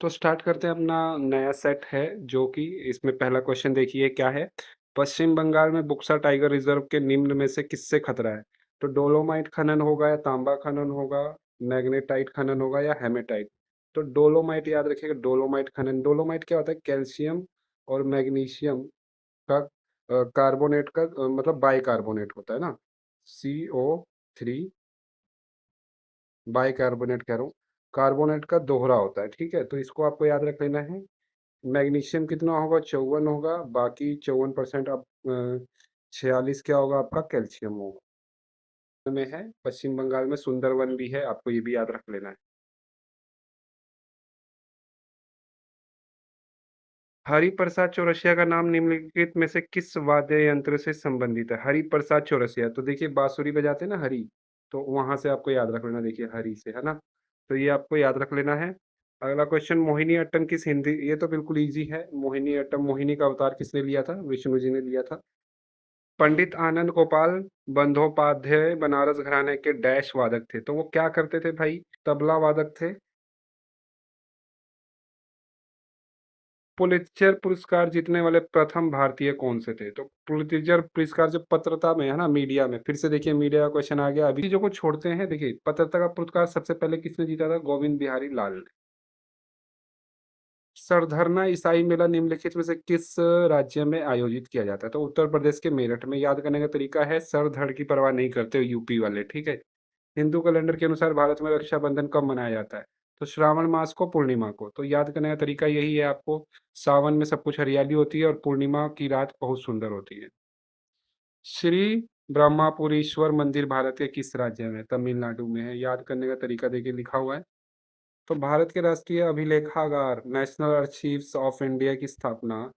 तो स्टार्ट करते हैं अपना नया सेट है जो कि इसमें पहला क्वेश्चन देखिए क्या है। पश्चिम बंगाल में बुक्सा टाइगर रिजर्व के निम्न में से किससे खतरा है? तो डोलोमाइट खनन होगा या तांबा खनन होगा, मैग्नेटाइट खनन होगा या हेमेटाइट? तो डोलोमाइट याद रखिएगा, डोलोमाइट खनन। डोलोमाइट क्या होता है? कैल्शियम और मैग्नीशियम का कार्बोनेट का मतलब बाइकार्बोनेट होता है ना, CO3, बाइकार्बोनेट कह रहा हूँ, कार्बोनेट का दोहरा होता है। ठीक है, तो इसको आपको याद रख लेना है। मैग्नीशियम कितना होगा? 54 होगा, बाकी 54% अब 46 क्या होगा आपका? कैल्शियम होगा। में है, पश्चिम बंगाल में सुंदरवन भी है, आपको ये भी याद रख लेना है। हरिप्रसाद चौरसिया का नाम निम्नलिखित में से किस वाद्य यंत्र से संबंधित है? हरिप्रसाद चौरसिया, तो देखिए बांसुरी बजाते हैं ना हरि, तो वहां से आपको याद रख लेना, देखिए हरि से है ना, तो ये आपको याद रख लेना है। अगला क्वेश्चन, मोहिनी अट्टम किस हिंदी, ये तो बिल्कुल इजी है। मोहिनी अट्टम, मोहिनी का अवतार किसने लिया था? विष्णु जी ने लिया था। पंडित आनंद गोपाल बंदोपाध्याय बनारस घराने के डैश वादक थे, तो वो क्या करते थे भाई? तबला वादक थे। पुलित्जर पुरस्कार जीतने वाले प्रथम भारतीय कौन से थे? तो पुलित्जर पुरस्कार जो पत्रता में है ना, मीडिया में, फिर से देखिए मीडिया का क्वेश्चन आ गया। अभी चीजों को छोड़ते हैं, देखिए पत्रता का पुरस्कार सबसे पहले किसने जीता था? गोविंद बिहारी लाल ने। सरधरना ईसाई मेला निम्नलिखित में से किस राज्य में आयोजित किया जाता है? तो उत्तर प्रदेश के मेरठ में। याद करने का तरीका है, सर धड़ की परवाह नहीं करते यूपी वाले। ठीक है। हिंदू कैलेंडर के अनुसार भारत में रक्षाबंधन कब मनाया जाता है? तो श्रावण मास को, पूर्णिमा को। तो याद करने का तरीका यही है आपको, सावन में सब कुछ हरियाली होती है और पूर्णिमा की रात बहुत सुंदर होती है। श्री ब्रह्मापुरीश्वर मंदिर भारत के किस राज्य में? तमिलनाडु में है। याद करने का तरीका देखिए लिखा हुआ है। तो भारत के राष्ट्रीय अभिलेखागार नेशनल आर्शीव्स ऑफ इंडिया की स्थापना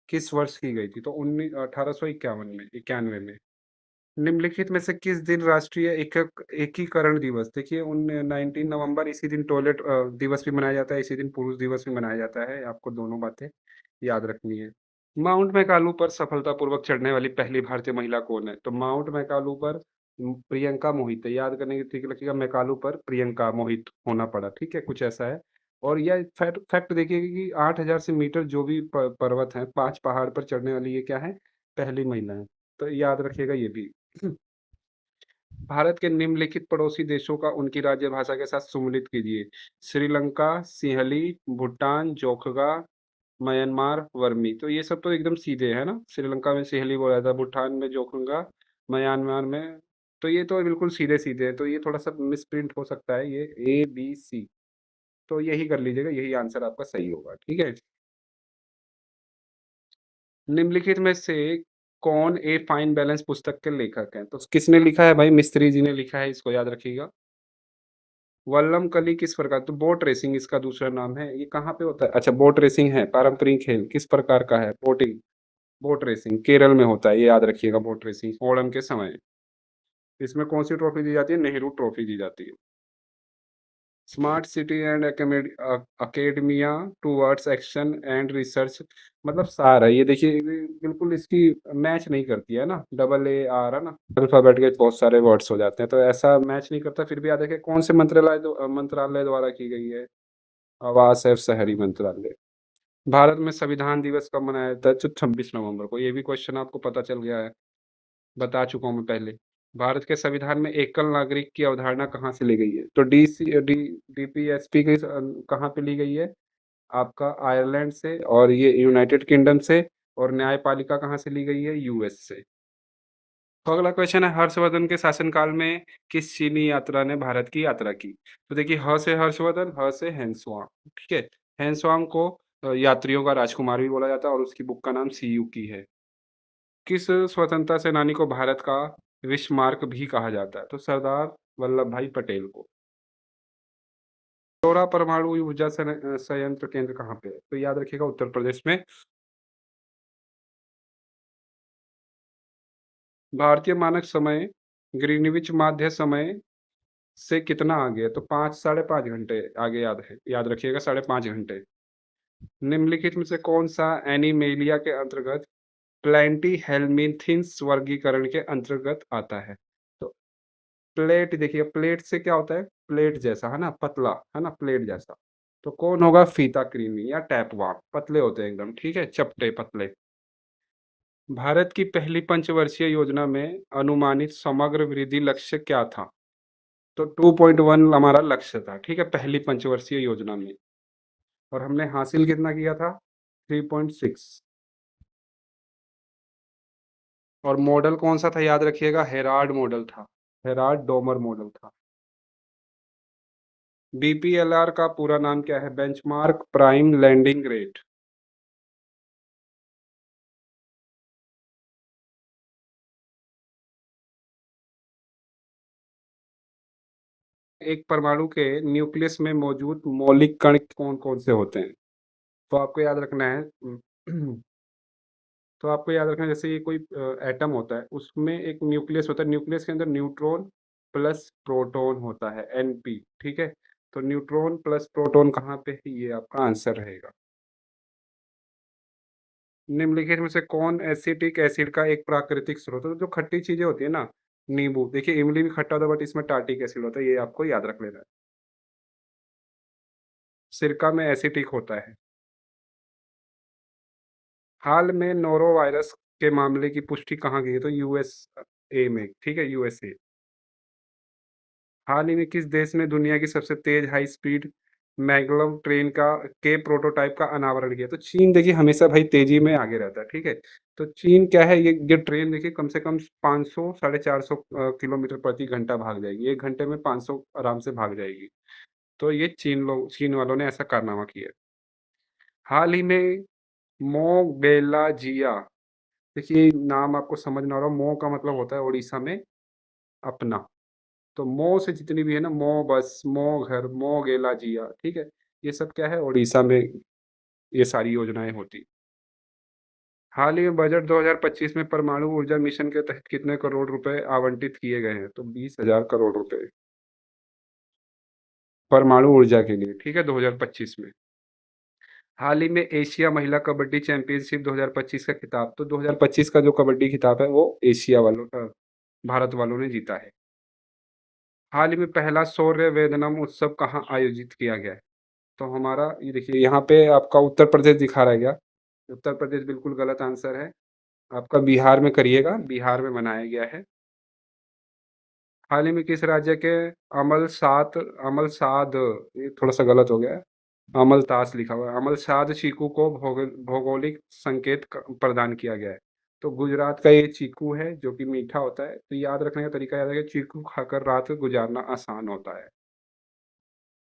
किस वर्ष की गई थी? तो 1851 में, 91 में। निम्नलिखित में से किस दिन राष्ट्रीय एकीकरण दिवस, देखिए उन 19 नवंबर, इसी दिन टॉयलेट दिवस भी मनाया जाता है, इसी दिन पुरुष दिवस भी मनाया जाता है। आपको दोनों बातें याद रखनी है। माउंट मैकालू पर सफलतापूर्वक चढ़ने वाली पहली भारतीय महिला कौन है? तो माउंट मैकालू पर प्रियंका मोहित है। याद करने की ठीक लगेगा, मैकालू पर प्रियंका मोहित होना पड़ा। ठीक है, कुछ ऐसा है। और यह फैक्ट फैक्ट देखिए कि 8,000 से मीटर जो भी पर्वत हैं, 5 पहाड़ पर चढ़ने वाली ये क्या है? पहली महिला है। तो याद रखिएगा ये भी। भारत के निम्नलिखित पड़ोसी देशों का उनकी राज्य भाषा के साथ सुमेलित कीजिए। श्रीलंका, सिंहली, भूटान, जोखगा, म्यांमार, वर्मी। तो ये सब तो एकदम सीधे है ना, श्रीलंका में सिंहली बोला था, भूटान में जोखगा, म्यांमार में, तो ये तो बिल्कुल सीधे सीधे है, तो ये थोड़ा सा मिसप्रिंट हो सकता है, ये ABC। तो यही कर लीजिएगा, यही आंसर आपका सही होगा। ठीक है। निम्नलिखित में से कौन ए फाइन बैलेंस पुस्तक के लेखक हैं? तो किसने लिखा है भाई? मिस्त्री जी ने लिखा है, इसको याद रखिएगा। वल्लम कली किस प्रकार, तो बोट रेसिंग इसका दूसरा नाम है। ये कहाँ पे होता है? अच्छा, बोट रेसिंग है पारंपरिक खेल, किस प्रकार का है? बोटिंग। बोट रेसिंग केरल में होता है, ये याद रखिएगा। बोट रेसिंग ओणम के समय। इसमें कौन सी ट्रॉफी दी जाती है? नेहरू ट्रॉफी दी जाती है। Smart city and academia towards action and research, मतलब सार है ये, देखिए बिल्कुल इसकी मैच नहीं करती है ना, AAR है ना, अल्फाबेट के बहुत सारे वर्ड्स हो जाते हैं, तो ऐसा मैच नहीं करता। फिर भी याद रखें, कौन से मंत्रालय द्वारा की गई है? आवास एवं शहरी मंत्रालय। भारत में संविधान दिवस कब मनाया जाता है? तो 26 नवंबर को। ये भी क्वेश्चन आपको पता चल गया है, बता चुका हूँ मैं पहले। भारत के संविधान में एकल नागरिक की अवधारणा कहाँ से ली गई है? तो DPSP की कहाँ पे ली गई है? आपका आयरलैंड से, और ये यूनाइटेड किंगडम से, और न्यायपालिका कहाँ से ली गई है? US से। तो अगला क्वेश्चन है, हर्षवर्धन के शासनकाल में किस चीनी यात्रा ने भारत की यात्रा की? तो देखिए, ह से हर्षवर्धन, ह से हैंसवांग। ठीक है। हैंसवांग को यात्रियों का राजकुमार भी बोला जाता है, और उसकी बुक का नाम सियुकी है। किस स्वतंत्रता सेनानी को भारत का विस्मार्क भी कहा जाता है? तो सरदार वल्लभ भाई पटेल को। सौरा परमाणु ऊर्जा संयंत्र केंद्र कहाँ पे है? तो याद रखिएगा, उत्तर प्रदेश में। भारतीय मानक समय ग्रीनविच माध्य समय से कितना आगे है? तो 5, 5.5 घंटे आगे, याद है, याद रखिएगा, 5.5 घंटे। निम्नलिखित में से कौन सा एनिमेलिया के अंतर्गत प्लैंटी हेल्मिंथिन्स वर्गीकरण के अंतर्गत आता है? तो प्लेट देखिए, प्लेट से क्या होता है? प्लेट जैसा है ना, पतला है ना, प्लेट जैसा। तो कौन होगा? फीता कृमि या टैपवाक, पतले होते हैं एकदम, ठीक है? चपटे, पतले। भारत की पहली पंचवर्षीय योजना में अनुमानित समग्र वृद्धि लक्ष्य क्या था? तो 2.1 हमारा लक्ष्य था, ठीक है? पहली पंचवर्षीय योजना में। और हमने हासिल कितना किया था? 3.6। और मॉडल कौन-सा था याद रखिएगा? हेराल्ड मॉडल था। हेराल्ड डोमर मॉडल था। बीपीएलआर का पूरा नाम क्या है? Benchmark prime landing rate. एक परमाणु के न्यूक्लियस में मौजूद मौलिक कण कौन-कौन से होते हैं? तो आपको याद रखना है तो आपको याद रखना है जैसे ये कोई एटम होता है, उसमें एक न्यूक्लियस होता है, न्यूक्लियस के अंदर न्यूट्रॉन प्लस प्रोटॉन होता है, एनपी, ठीक है? तो न्यूट्रॉन प्लस प्रोटॉन कहाँ पे है? ये आपका आंसर रहेगा। निम्नलिखित में से कौन एसिटिक एसिड का एक प्राकृतिक स्रोत है? तो जो खट्टी चीजें होती है ना, नींबू, देखिए इमली भी खट्टा होता है बट इसमें टार्टिक एसिड होता है, ये आपको याद रख लेना है। सिरका में एसिटिक होता है। हाल में नोरो वायरस के मामले की पुष्टि कहाँ की है? तो यूएसए में, ठीक है? यूएसए। हाल ही में किस देश ने दुनिया की सबसे तेज हाई स्पीड मैग्लेव ट्रेन के प्रोटोटाइप का अनावरण किया? तो चीन देखिए हमेशा भाई तेजी में आगे रहता है, ठीक है? तो चीन क्या है, ये ट्रेन देखिए कम से कम 500 साढ़े 400 किलोमीटर प्रति घंटा भाग जाएगी, 1 घंटे में 500 आराम से भाग जाएगी। तो ये चीन वालों ने ऐसा कारनामा किया। हाल ही में मो बेलाजिया, देखिए नाम आपको समझ ना आ रहा हो, मो का मतलब होता है उड़ीसा में अपना। तो मो से जितनी भी है ना, मो बस, मो घर, मो गेला जिया, ठीक है? ये सब क्या है? उड़ीसा में ये सारी योजनाएँ होती। हाल ही में बजट 2025 में परमाणु ऊर्जा मिशन के तहत कितने करोड़ रुपए आवंटित किए गए हैं? तो 20,000 करोड़ रुपए परमाणु ऊर्जा के लिए, ठीक है? 2025 में। हाल ही में एशिया महिला कबड्डी चैंपियनशिप 2025 का खिताब, तो 2025 का जो कबड्डी खिताब है वो एशिया वालों का, भारत वालों ने जीता है। हाल ही में पहला सौर्य वेदनम उत्सव कहाँ आयोजित किया गया है? तो हमारा ये देखिए यहाँ पे आपका उत्तर प्रदेश दिखा रहा है क्या? उत्तर प्रदेश बिल्कुल गलत आंसर है। आपका बिहार में करिएगा, बिहार में मनाया गया है। हाल ही में किस राज्य के अमलसाद, ये थोड़ा-सा गलत हो गया है। अमलतास लिखा हुआ है। अमलसाद चीकू को भौगोलिक संकेत प्रदान किया गया है। तो गुजरात का ये चीकू है जो कि मीठा होता है। तो याद रखने का तरीका याद है कि चीकू खाकर रात गुजारना आसान होता है।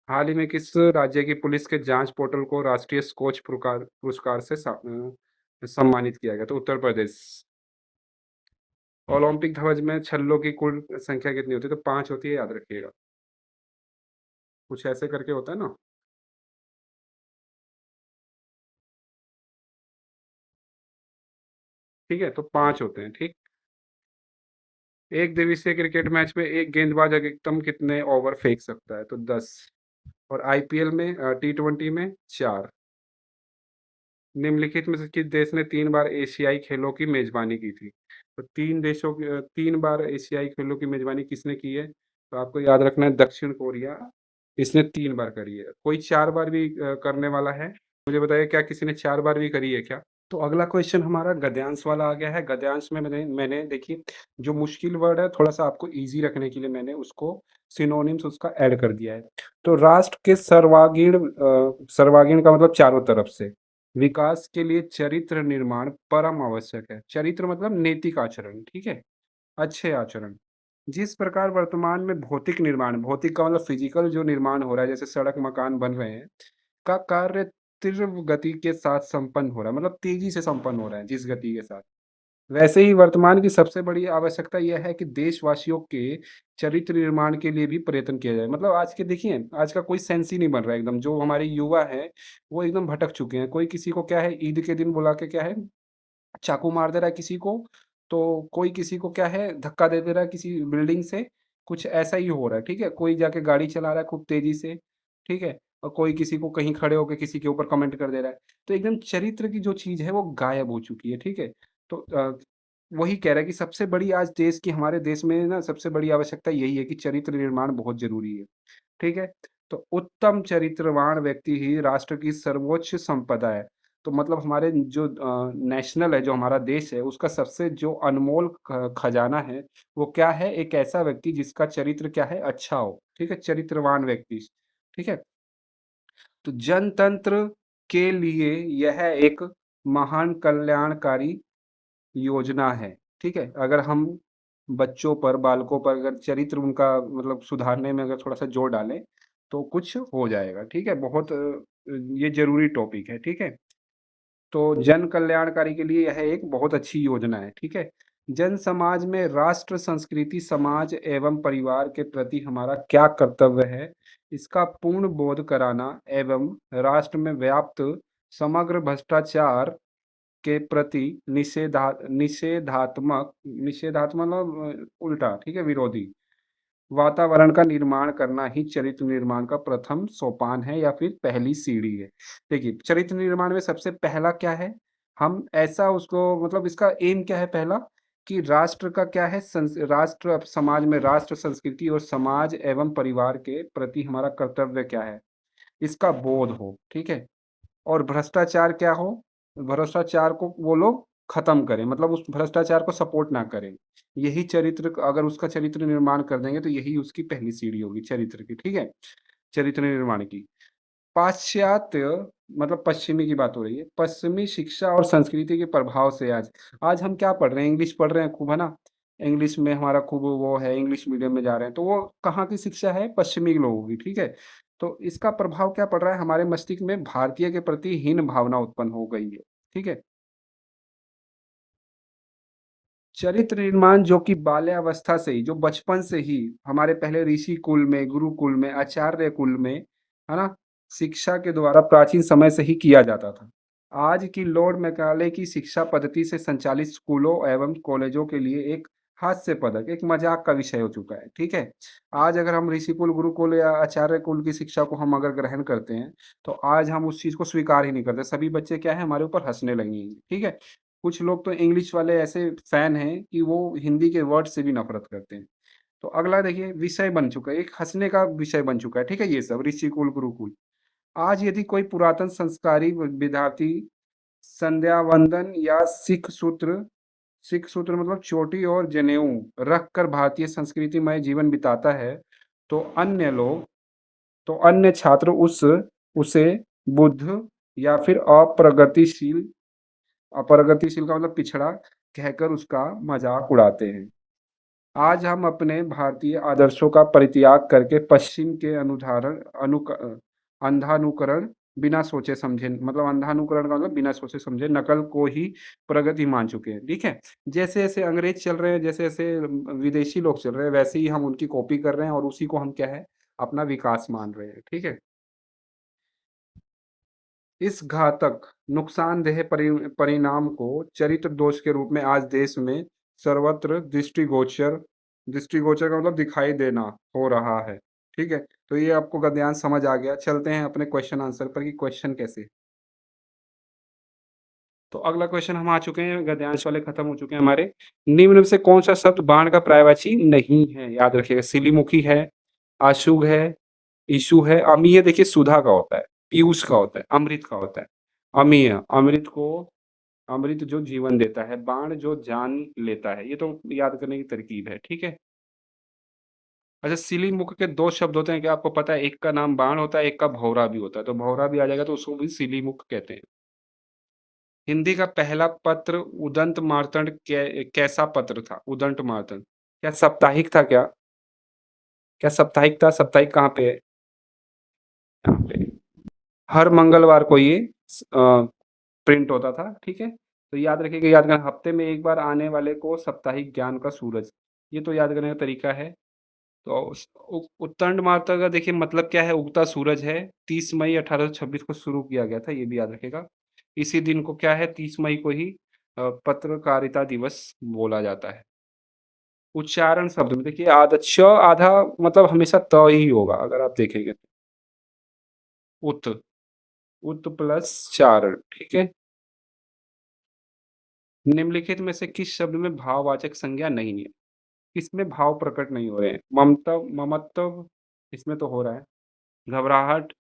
हाल ही में किस राज्य की पुलिस के जांच पोर्टल को राष्ट्रीय स्कोच पुरस्कार पुरस्कार से सम्मानित किया गया? तो उत्तर प्रदेश। ओलंपिक ध्वज में छल्लों की कुल संख्या कितनी होती है? तो 5 होती है, याद रखिएगा। कुछ ऐसे करके होता है ना। ठीक है, तो 5 होते हैं, ठीक। एक दिवसीय क्रिकेट मैच में एक गेंदबाज अधिकतम कितने ओवर फेंक सकता है? तो 10। और आईपीएल में टी20 में 4। निम्नलिखित में से किस देश ने 3 बार एशियाई खेलों की मेजबानी की थी? तो 3 बार एशियाई खेलों की मेजबानी किसने की है? तो आपको याद रखना है दक्षिण कोरिया, इसने 3 बार करी है। कोई 4 बार भी करने वाला है? मुझे बताइए क्या किसी ने 4 बार भी करी है क्या? तो अगला क्वेश्चन हमारा गद्यांश वाला आ गया है। गद्यांश में मैंने मैंने देखिए जो मुश्किल वर्ड है थोड़ा-सा आपको ईज़ी रखने के लिए मैंने उसको सिनोनिम्स उसका ऐड कर दिया है। तो राष्ट्र के सर्वांगीण का मतलब चारों तरफ से। विकास के लिए चरित्र निर्माण परम आवश्यक है। चरित्र मतलब नैतिक आचरण, ठीक है? अच्छे आचरण। जिस प्रकार वर्तमान में भौतिक निर्माण, भौतिक का मतलब फिजिकल जो निर्माण हो रहा है, जैसे सड़क, मकान बन रहे हैं, का कार्य तीव्र गति के साथ संपन्न हो रहा है, मतलब तेजी से संपन्न हो रहा है जिस गति के साथ। वैसे ही वर्तमान की सबसे बड़ी आवश्यकता यह है कि देशवासियों के चरित्र निर्माण के लिए भी प्रयत्न किया जाए। मतलब आज के देखिए, आज का कोई सेंस ही नहीं बन रहा है एकदम। जो हमारे युवा हैं, वो एकदम भटक चुके हैं। कोई किसी को क्या है, ईद के दिन बुला के क्या है, चाकू मार दे रहा है किसी को, तो कोई किसी को क्या है, धक्का दे दे रहा है किसी बिल्डिंग से, कुछ ऐसा ही हो रहा है, ठीक है? कोई जाके गाड़ी चला रहा है खूब तेज़ी से, ठीक है? और कोई किसी को कहीं खड़े होके किसी के ऊपर कमेंट कर दे रहा है। तो एकदम चरित्र की जो चीज़ है वो गायब हो चुकी है, ठीक है? तो वही कह रहा है कि सबसे बड़ी आज देश की, हमारे देश में ना सबसे बड़ी आवश्यकता यही है कि चरित्र निर्माण बहुत ज़रूरी है, ठीक है? तो उत्तम चरित्रवान व्यक्ति ही राष्ट्र की सर्वोच्च संपदा है। तो मतलब हमारे जो नेशनल है, जो हमारा देश है, उसका सबसे जो अनमोल खजाना है, वो क्या है? एक ऐसा व्यक्ति जिसका चरित्र क्या है? अच्छा हो, ठीक है? चरित्रवान व्यक्ति, ठीक है? तो जनतंत्र के लिए यह एक महान कल्याणकारी योजना है, ठीक है? अगर हम बच्चों पर, बालकों पर अगर चरित्र उनका मतलब सुधारने में अगर थोड़ा-सा जोर डालें, तो कुछ हो जाएगा, ठीक है? बहुत ये ज़रूरी टॉपिक है, ठीक है? तो जन कल्याणकारी के लिए यह एक बहुत अच्छी योजना है, ठीक है? जन समाज में राष्ट्र, संस्कृति, समाज एवं परिवार के प्रति हमारा क्या कर्तव्य है, इसका पूर्ण बोध कराना एवं राष्ट्र में व्याप्त समग्र भ्रष्टाचार के प्रति निषेधात्मक निषेधात्मक मतलब उल्टा, ठीक है? विरोधी वातावरण का निर्माण करना ही चरित्र निर्माण का प्रथम सोपान है या फिर पहली सीढ़ी है। देखिए, चरित्र निर्माण में सबसे पहला क्या है? हम ऐसा उसको मतलब इसका एम क्या है पहला? कि राष्ट्र का क्या है? राष्ट्र समाज में राष्ट्र, संस्कृति और समाज एवं परिवार के प्रति हमारा कर्तव्य क्या है? इसका बोध हो, ठीक है? और भ्रष्टाचार क्या हो? भ्रष्टाचार को वो लोग खत्म करें, मतलब उस भ्रष्टाचार को सपोर्ट ना करें। यही चरित्र अगर उसका चरित्र निर्माण कर देंगे तो यही उसकी पहली सीढ़ी होगी चरित्र की, ठीक है? चरित्र निर्माण की। पाश्चात्य मतलब पश्चिमी की बात हो रही है। पश्चिमी शिक्षा और संस्कृति के प्रभाव से आज हम क्या पढ़ रहे हैं? इंग्लिश पढ़ रहे हैं खूब, है ना? इंग्लिश में हमारा खूब वो है, इंग्लिश मीडियम में जा रहे हैं, तो वो कहाँ की शिक्षा है? पश्चिमी लोगों की, ठीक है? तो इसका प्रभाव क्या पड़ रहा है? हमारे मस्तिष्क में भारतीय के प्रति हीन भावना उत्पन्न हो गई है, ठीक है? चरित्र निर्माण जो कि बाल्यावस्था से ही, जो बचपन से ही हमारे पहले ऋषि कुल में, गुरुकुल में, आचार्य कुल में, है ना? शिक्षा के द्वारा प्राचीन समय से ही किया जाता था। आज की लॉर्ड मैकाले की शिक्षा पद्धति से संचालित स्कूलों एवं कॉलेजों के लिए एक हास्यपदक, एक मजाक का विषय हो चुका है, ठीक है? आज अगर हम ऋषि कुल, गुरुकुल या आचार्य कुल की शिक्षा को हम अगर ग्रहण करते हैं, तो आज हम उस चीज़ को स्वीकार ही नहीं करते। सभी बच्चे क्या है? हमारे ऊपर हँसने लगेंगे, ठीक है? कुछ लोग तो इंग्लिश वाले ऐसे फैन हैं कि वो हिंदी के वर्ड से भी नफ़रत करते हैं। तो अगला देखिए विषय बन चुका है, एक हँसने का विषय बन चुका है, ठीक है ये सब ऋषिकुल, गुरुकुल। आज यदि कोई पुरातन संस्कारी विद्यार्थी संध्या वंदन या सिख सूत्र मतलब चोटी और जनेऊ रख कर भारतीय संस्कृतिमय जीवन बिताता है, तो अन्य लोग तो अन्य छात्र उसे बुद्ध या फिर अप्रगतिशील का मतलब पिछड़ा कहकर उसका मजाक उड़ाते हैं। आज हम अपने भारतीय आदर्शों का परित्याग करके पश्चिम के अंधानुकरण बिना सोचे समझे मतलब अंधानुकरण का मतलब बिना सोचे समझे नकल को ही प्रगति मान चुके हैं, ठीक है? जैसे-जैसे अंग्रेज चल रहे हैं, जैसे-जैसे विदेशी लोग चल रहे हैं, वैसे ही हम उनकी कॉपी कर रहे हैं और उसी को हम क्या है, अपना विकास मान रहे हैं, ठीक है? इस घातक, नुकसानदेह परिणाम को चरित्र दोष के रूप में आज देश में सर्वत्र दृष्टिगोचर का मतलब दिखाई देना हो रहा है, ठीक है? तो ये आपको गद्यांश समझ आ गया। चलते हैं अपने क्वेश्चन आंसर पर कि क्वेश्चन कैसे। तो अगला क्वेश्चन हम आ चुके हैं, गद्यांश वाले खत्म हो चुके हैं हमारे। निम्न में से कौन सा शब्द बाण का पर्यायवाची नहीं है? याद रखिएगा, सिलीमुखी है, आशुग है, इशु है, अमीय देखिए सुधा का होता है, पीयूष का होता है, अमृत का होता है। अमीय, अमृत जो जीवन देता है, बाण जो जान लेता है। ये तो याद करने की तरकीब है, ठीक है? अच्छा, सिलीमुख के 2 शब्द होते हैं, क्या आपको पता है? एक का नाम बाण होता है, एक का भौरा भी होता है। तो भौरा भी आ जाएगा तो उसको भी सिलीमुख कहते हैं। हिंदी का पहला पत्र उदंत मार्तंड कैसा पत्र था? उदंत मार्तंड। क्या साप्ताहिक था क्या? क्या साप्ताहिक था? साप्ताहिक कहाँ पे है? यहाँ पे। हर मंगलवार को ये प्रिंट होता था, ठीक है? तो याद रखिएगा, याद करना, हफ्ते में 1 बार आने वाले को साप्ताहिक ज्ञान का सूरज, ये तो याद करने का तरीका है। तो उत्तंड मार्ता का देखिए मतलब क्या है? उगता सूरज है। 30 मई 1826 को शुरू किया गया था, ये भी याद रखिएगा। इसी दिन को क्या है? 30 मई को ही पत्रकारिता दिवस बोला जाता है। उच्चारण शब्द में देखिए आधा मतलब हमेशा त ही होगा अगर आप देखेंगे तो। उत, उत प्लस चारण, ठीक है? निम्नलिखित में से किस शब्द में भाववाचक संज्ञा नहीं है? किसमें भाव प्रकट नहीं हो रहे हैं? ममतव, ममत्व इसमें तो हो रहा है। घबराहट,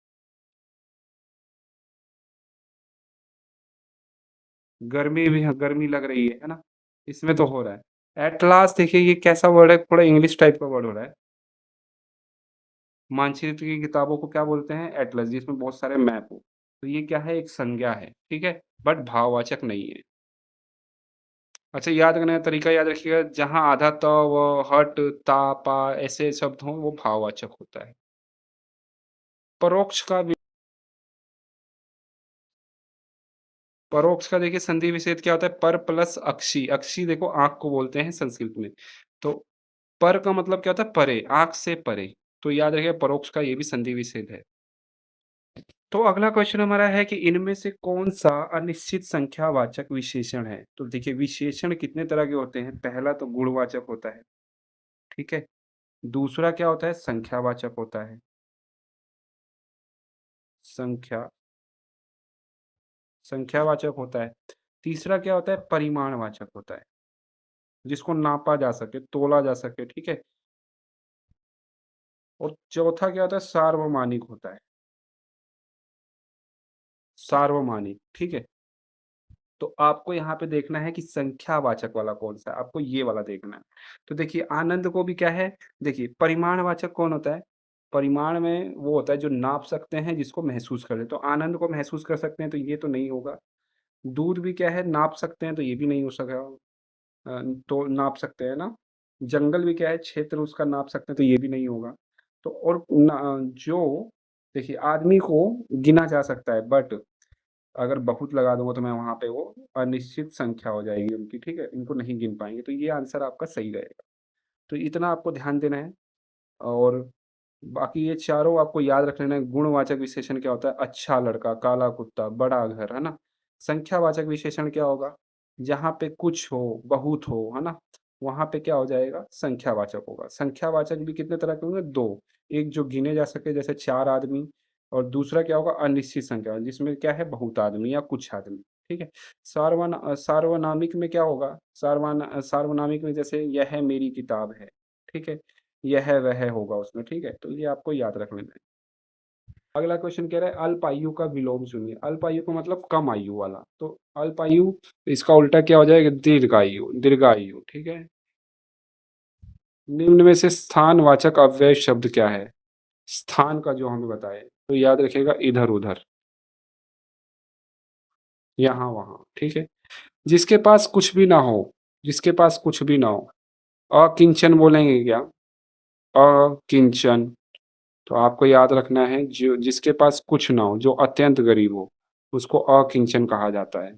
गर्मी भी, हाँ, गर्मी लग रही है ना? इसमें तो हो रहा है। एट लास्ट देखिए ये कैसा वर्ड है, थोड़ा इंग्लिश टाइप का वर्ड हो रहा है। मानचित्र की किताबों को क्या बोलते हैं? एटलस, जिसमें बहुत सारे मैप हो। तो ये क्या है? एक संज्ञा है, ठीक है? बट भाववाचक नहीं है। अच्छा, याद करने का तरीका याद रखिएगा, जहाँ आधा त, व, हट, ता, पा ऐसे शब्द हों वो भाववाचक होता है। परोक्ष का भी, परोक्ष का देखिए संधि विच्छेद क्या होता है? पर प्लस अक्षी, अक्षी देखो आँख को बोलते हैं संस्कृत में। तो पर का मतलब क्या होता है? परे, आँख से परे। तो याद रखिएगा परोक्ष का ये भी संधि विच्छेद है। तो अगला क्वेश्चन हमारा है कि इनमें से कौन-सा अनिश्चित संख्यावाचक विशेषण है? तो देखिए विशेषण कितने तरह के होते हैं? पहला तो गुणवाचक होता है, ठीक है? दूसरा क्या होता है? संख्यावाचक होता है। संख्या संख्यावाचक होता है। तीसरा क्या होता है? परिमाणवाचक होता है, जिसको नापा जा सके, तोला जा सके, ठीक है? और चौथा क्या होता है? सार्वमानिक होता है। सार्वमानिक, ठीक है? तो आपको यहाँ पे देखना है कि संख्यावाचक वाला कौन-सा है, आपको ये वाला देखना है। तो देखिए आनंद को भी क्या है, देखिए परिमाणवाचक कौन होता है? परिमाण में वो होता है जो नाप सकते हैं, जिसको महसूस कर लें। तो आनंद को महसूस कर सकते हैं, तो ये तो नहीं होगा। दूध भी क्या है? नाप सकते हैं, तो ये भी नहीं हो सका। तो नाप सकते हैं ना? जंगल भी क्या है? क्षेत्र उसका नाप सकते हैं, तो ये भी नहीं होगा। तो और जो देखिए आदमी को गिना जा सकता है, बट अगर बहुत लगा दूँगा तो मैं वहाँ पे वो अनिश्चित संख्या हो जाएगी उनकी, ठीक है? इनको नहीं गिन पाएँगे, तो ये आंसर आपका सही रहेगा। तो इतना आपको ध्यान देना है और बाकी ये चारों आपको याद रख लेना है। गुणवाचक विशेषण क्या होता है? अच्छा लड़का, काला कुत्ता, बड़ा घर, है ना? संख्यावाचक विशेषण क्या होगा? जहाँ पे कुछ हो, बहुत हो, है ना? वहाँ पे क्या हो जाएगा? संख्यावाचक होगा। संख्यावाचक भी कितने तरह के होंगे? 2, एक जो गिने जा सके जैसे 4 आदमी, और दूसरा क्या होगा? अनिश्चित संख्या, जिसमें क्या है? बहुत आदमी या कुछ आदमी, ठीक है? सार्वनामिक में क्या होगा? सार्वनामिक में जैसे यह मेरी किताब है, ठीक है? यह वह होगा उसमें, ठीक है? तो ये आपको याद रख लेना है। अगला क्वेश्चन कह रहा है अल्पायु का विलोम चुनिए। अल्पायु का मतलब कम आयु वाला। तो अल्पायु, इसका उल्टा क्या हो जाएगा? दीर्घायु, दीर्घायु, ठीक है? निम्न में से स्थानवाचक अव्यय शब्द क्या है? स्थान का जो हमें बताए, तो याद रखिएगा इधर उधर, यहाँ वहाँ, ठीक है? जिसके पास कुछ भी ना हो, जिसके पास कुछ भी ना हो, अकिंचन बोलेंगे क्या? अकिंचन। तो आपको याद रखना है जो जिसके पास कुछ ना हो, जो अत्यंत गरीब हो, उसको अकिंचन कहा जाता है।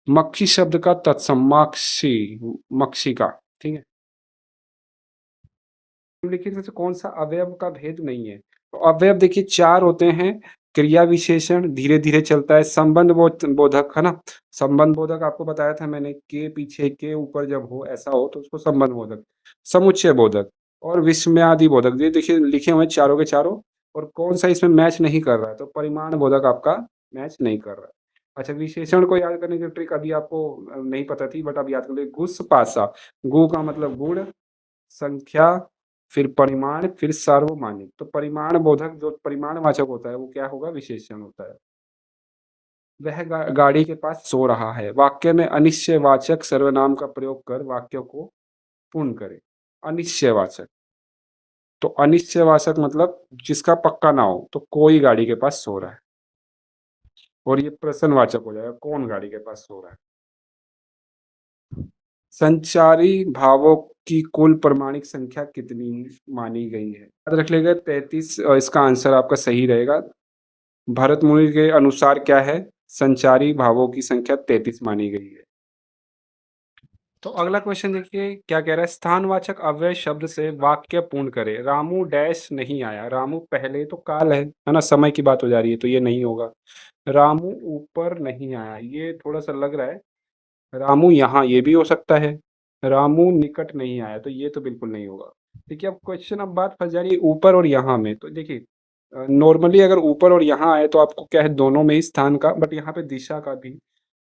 मक्षी शब्द का तत्सम माक्षी, मक्षिका, ठीक है? निम्नलिखित में से कौन सा अवयव का भेद नहीं है? तो अवयव देखिए 4 होते हैं। क्रिया विशेषण धीरे-धीरे चलता है, संबंध बोधक, है ना? संबंध बोधक आपको बताया था मैंने, के पीछे के ऊपर जब हो, ऐसा हो तो उसको संबंध बोधक। समुच्चय बोधक और विस्मयादि बोधक, ये देखिए लिखे हुए हैं चारों के चारों, और कौन-सा इसमें मैच नहीं कर रहा है, तो परिमाण बोधक आपका मैच नहीं कर रहा है। अच्छा, विशेषण को याद करने की ट्रिक अभी आपको नहीं पता थी, बट अब याद कर लीजिए। गुस्स पासा, गु का मतलब गुण, संख्या, फिर परिमाण, फिर सार्वमानिक। तो परिमाण बोधक जो परिमाणवाचक होता है वो क्या होगा? विशेषण होता है। वह गाड़ी के पास सो रहा है। वाक्य में अनिश्चयवाचक सर्वनाम का प्रयोग कर वाक्य को पूर्ण करें। अनिश्चयवाचक, तो अनिश्चयवाचक मतलब जिसका पक्का ना हो, तो कोई गाड़ी के पास सो रहा है। और ये प्रश्नवाचक हो जाएगा, कौन गाड़ी के पास सो रहा है। संचारी भावों की कुल प्रमाणिक संख्या कितनी मानी गई है? याद रख लेगा 33, इसका आंसर आपका सही रहेगा। भरत मुनि के अनुसार क्या है? संचारी भावों की संख्या 33 मानी गई है। तो अगला क्वेश्चन देखिए क्या कह रहा है? स्थानवाचक अव्यय शब्द से वाक्य पूर्ण करे। रामू डैश नहीं आया। रामू पहले तो काल है ना? समय की बात हो जा रही है, तो ये नहीं होगा। रामू ऊपर नहीं आया, ये थोड़ा सा लग रहा है। रामू यहाँ, ये भी हो सकता है। रामू निकट नहीं आया, तो ये तो बिल्कुल नहीं होगा। देखिए अब क्वेश्चन, अब बात फंस जा रही है ऊपर और यहाँ में। तो देखिए नॉर्मली अगर ऊपर और यहाँ आए तो आपको क्या है? दोनों में ही स्थान का, बट यहाँ पे दिशा का भी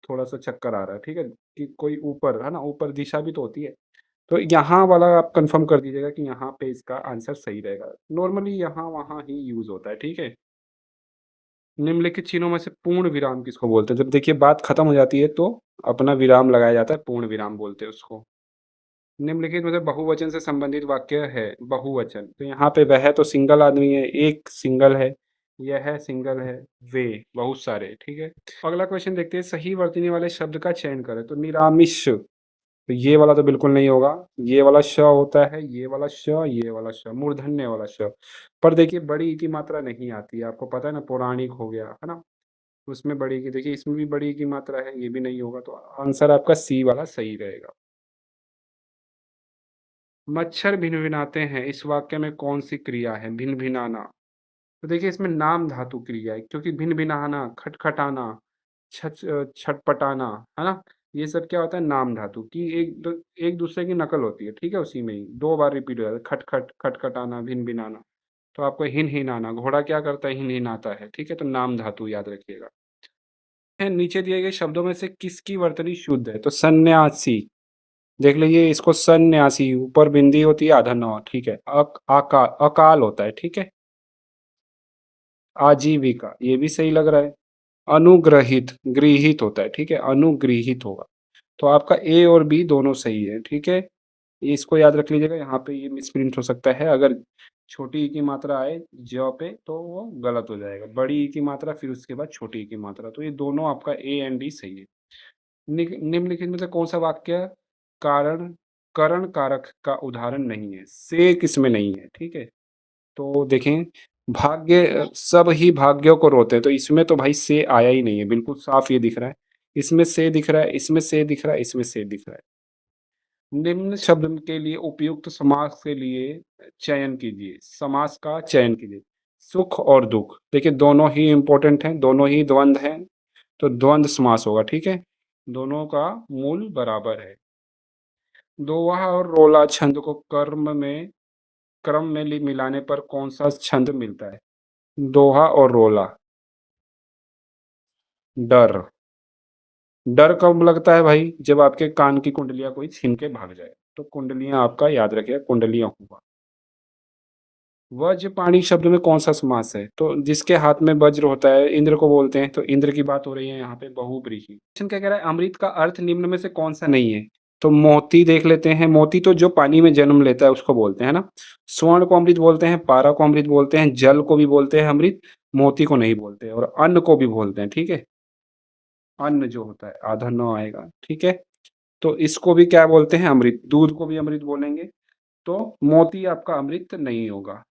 थोड़ा सा चक्कर आ रहा है, ठीक है? कि कोई ऊपर है ना, ऊपर दिशा भी तो होती है। तो यहाँ वाला आप कंफर्म कर दीजिएगा कि यहाँ पे इसका आंसर सही रहेगा। नॉर्मली यहाँ-वहाँ ही यूज़ होता है, ठीक है? निम्नलिखित चिन्हों में से पूर्ण विराम किसको बोलते हैं? जब देखिए बात खत्म हो जाती है तो अपना विराम लगाया जाता है, पूर्ण विराम बोलते हैं उसको। निम्नलिखित में से बहुवचन से संबंधित वाक्य है, बहुवचन। तो यहाँ पे वह तो सिंगल आदमी है, एक सिंगल है, यह सिंगल है, वे बहुत सारे, ठीक है? अगला क्वेश्चन देखते हैं, सही वर्तनी वाले शब्द का चयन करें। तो निरामिष, तो ये वाला तो बिल्कुल नहीं होगा। ये वाला श होता है, ये वाला श, ये वाला श, मूर्धन्य वाला श। पर देखिए बड़ी ई की मात्रा नहीं आती है, आपको पता है ना, पौराणिक हो गया, है ना? उसमें बड़ी की, देखिए इसमें भी बड़ी की मात्रा है, ये भी नहीं होगा, तो आंसर आपका सी वाला सही रहेगा। मच्छर भिनभिनाते हैं, इस वाक्य में कौन सी क्रिया है? भिनभिनाना। तो देखिए इसमें नाम धातु क्रिया है, क्योंकि भिनभिनाना, खटखटाना, छटपटाना, है ना? ये सब क्या होता है? नाम धातु की एक दूसरे की नकल होती है, ठीक है? उसी में ही दो बार रिपीट हो जाता है, खटखट, खटखटाना, भिनभिनाना। तो आपको हिनहिनाना, घोड़ा क्या करता है? हिनहिनाता है, ठीक है? तो नाम धातु याद रखिएगा। नीचे दिए गए शब्दों में से किसकी वर्तनी शुद्ध है? तो सन्यासी, देख लीजिए इसको सन्यासी, ऊपर बिंदी होती है, आधा नौ, ठीक है? अकाल होता है, ठीक है? आजीविका, ये भी सही लग रहा है। अनुग्रहित, गृहित होता है, ठीक है? अनुगृहित होगा। तो आपका ए और बी दोनों सही है, ठीक है? इसको याद रख लीजिएगा, यहाँ पे ये मिसप्रिंट हो सकता है, अगर छोटी ई की मात्रा आए ज पे तो वो गलत हो जाएगा, बड़ी ई की मात्रा फिर उसके बाद छोटी ई की मात्रा, तो ये दोनों आपका ए एंड डी सही है। निम्नलिखित में से कौन सा वाक्य कारण करण कारक का उदाहरण नहीं है? से किसमें नहीं है, ठीक है? तो देखें, भाग्य, सब ही भाग्यों को रोते हैं, तो इसमें तो भाई से आया ही नहीं है, बिल्कुल साफ ये दिख रहा है। इसमें से दिख रहा है, इसमें से दिख रहा है, इसमें से दिख रहा है। निम्न शब्द के लिए उपयुक्त समास के लिए चयन कीजिए, समास का चयन कीजिए। सुख और दुख, देखिए दोनों ही इंपॉर्टेंट हैं, दोनों ही द्वंद्व हैं, तो द्वंद्व समास होगा, ठीक है? दोनों का मूल बराबर है। दोहा और रोला छंद को क्रम में मिलाने पर कौन सा छंद मिलता है? दोहा और रोला। डर, डर कब लगता है भाई? जब आपके कान की कुंडलियां कोई छीन के भाग जाए, तो कुंडलियां आपका याद रखिएगा, कुंडलियां हुआ। वज्र पाणी शब्द में कौन सा समास है? तो जिसके हाथ में वज्र होता है, इंद्र को बोलते हैं, तो इंद्र की बात हो रही है यहाँ पे, बहुव्रीहि। क्वेश्चन क्या कह रहा है? अमृत का अर्थ निम्न में से कौन सा नहीं है? तो मोती देख लेते हैं, मोती तो जो पानी में जन्म लेता है उसको बोलते हैं ना। स्वर्ण को अमृत बोलते हैं, पारा को अमृत बोलते हैं, जल को भी बोलते हैं अमृत, मोती को नहीं बोलते, और अन्न को भी बोलते हैं, ठीक है? अन्न जो होता है, आधा न आएगा, ठीक है? तो इसको भी क्या बोलते हैं? अमृत। दूध को भी अमृत बोलेंगे, तो मोती आपका अमृत नहीं होगा।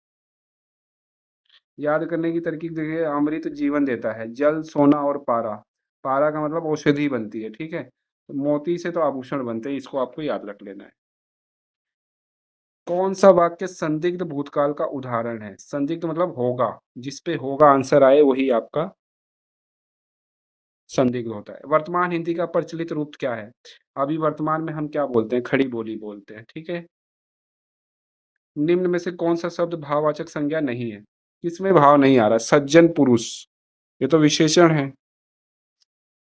याद करने की तरकीब देखिए, अमृत जीवन देता है, जल, सोना और पारा। पारा का मतलब औषधि बनती है, ठीक है? तो मोती से तो आभूषण बनते हैं, इसको आपको याद रख लेना है। कौन सा वाक्य संदिग्ध भूतकाल का उदाहरण है? संदिग्ध मतलब होगा, जिस पे होगा आंसर आए वही आपका संदिग्ध होता है। वर्तमान हिंदी का प्रचलित रूप क्या है? अभी वर्तमान में हम क्या बोलते हैं? खड़ी बोली बोलते हैं, ठीक है? निम्न में से कौन सा शब्द भाववाचक संज्ञा नहीं है? किसमें भाव नहीं आ रहा? सज्जन पुरुष, ये तो विशेषण है।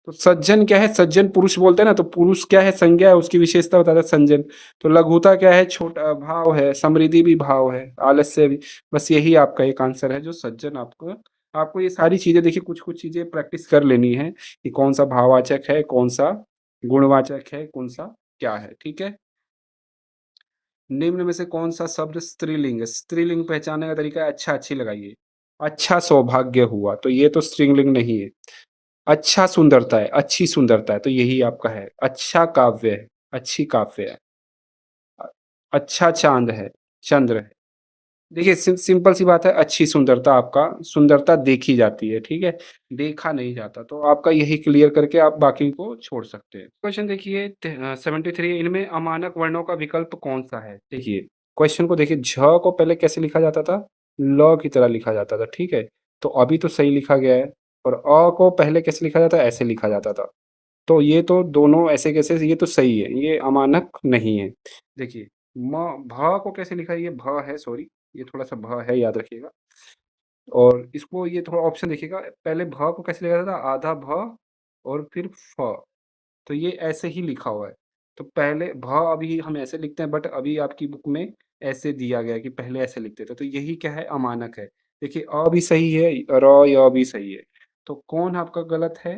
तो सज्जन क्या है? सज्जन पुरुष बोलते हैं ना, तो पुरुष क्या है? संज्ञा है, उसकी विशेषता बताता है सज्जन। तो लघुता क्या है? छोटा भाव है, समृद्धि भी भाव है, आलस्य भी। बस यही आपका एक आंसर है, जो सज्जन आपको आपको ये सारी चीजें देखिए, कुछ कुछ चीजें प्रैक्टिस कर लेनी है कि कौन सा भाववाचक है, कौन सा गुणवाचक है, कौन सा क्या है, ठीक है? निम्न में से कौन सा शब्द स्त्रीलिंग है? स्त्रीलिंग पहचानने का तरीका है, अच्छा अच्छी लगाइए। अच्छा सौभाग्य हुआ, तो ये तो स्त्रीलिंग नहीं है। अच्छा सुंदरता है, अच्छी सुंदरता है, तो यही आपका है। अच्छा काव्य है, अच्छी काव्य है। अ, अच्छा चाँद है, चंद्र है। देखिए सिंपल सी बात है, अच्छी सुंदरता, आपका सुंदरता देखी जाती है, ठीक है? देखा नहीं जाता, तो आपका यही क्लियर करके आप बाकी को छोड़ सकते हैं। क्वेश्चन देखिए 73, इनमें अमानक वर्णों का विकल्प कौन-सा है? देखिए, क्वेश्चन को देखिए, झ को पहले कैसे लिखा जाता था? ल की तरह लिखा जाता था, ठीक है? तो अभी तो सही लिखा गया है, और को पहले कैसे लिखा जाता है? ऐसे लिखा जाता था। तो ये तो दोनों ऐसे कैसे, ये तो सही है, ये अमानक नहीं है। देखिए, म भ को कैसे लिखा है? ये भ है, सॉरी, ये थोड़ा-सा भ है, याद रखिएगा। और इसको ये थोड़ा ऑप्शन देखिएगा, पहले भ को कैसे लिखा जाता था? आधा भ और फिर फ, तो ये ऐसे ही लिखा हुआ है। तो पहले भ अभी हम ऐसे लिखते हैं, बट अभी आपकी बुक में ऐसे दिया गया है कि पहले ऐसे लिखते थे, तो यही क्या है, अमानक है। देखिए अ भी सही है, र, य भी सही है, तो कौन आपका गलत है?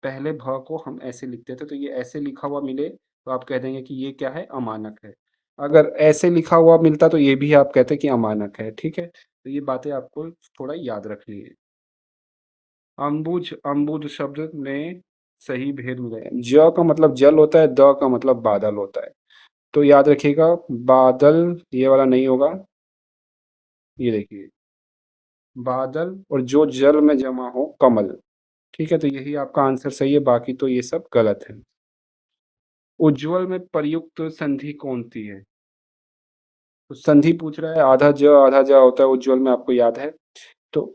पहले भ को हम ऐसे लिखते थे, तो ये ऐसे लिखा हुआ मिले तो आप कह देंगे कि ये क्या है, अमानक है। अगर ऐसे लिखा हुआ मिलता तो ये भी आप कहते कि अमानक है, ठीक है? तो ये बातें आपको थोड़ा याद रखनी है। अम्बुज, अम्बुज शब्द में सही भेद मिले। ज का मतलब जल होता है, द का मतलब बादल होता है। तो याद रखिएगा, बादल ये वाला नहीं होगा। ये देखिए, बादल और जो जल में जमा हो, कमल। ठीक है, तो यही आपका आंसर सही है, बाकी तो ये सब गलत है। उज्ज्वल में प्रयुक्त संधि कौन सी है? तो संधि पूछ रहा है, आधा ज आधा ज होता है उज्ज्वल में, आपको याद है? तो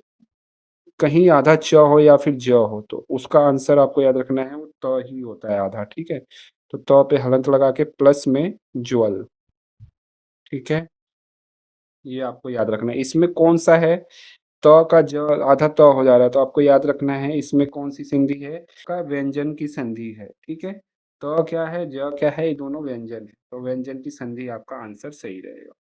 कहीं आधा च हो या फिर ज हो, तो उसका आंसर आपको याद रखना है, वो त ही होता है आधा, ठीक है? तो त पे हलंत लगा के प्लस में ज्वल, ठीक है? ये आपको याद रखना है। इसमें कौन सा है, त का ज आधा त हो जा रहा है, तो आपको याद रखना है इसमें कौन सी संधि है, का व्यंजन की संधि है, ठीक है? त क्या है, ज क्या है, ये दोनों व्यंजन है, तो व्यंजन की संधि आपका आंसर सही रहेगा।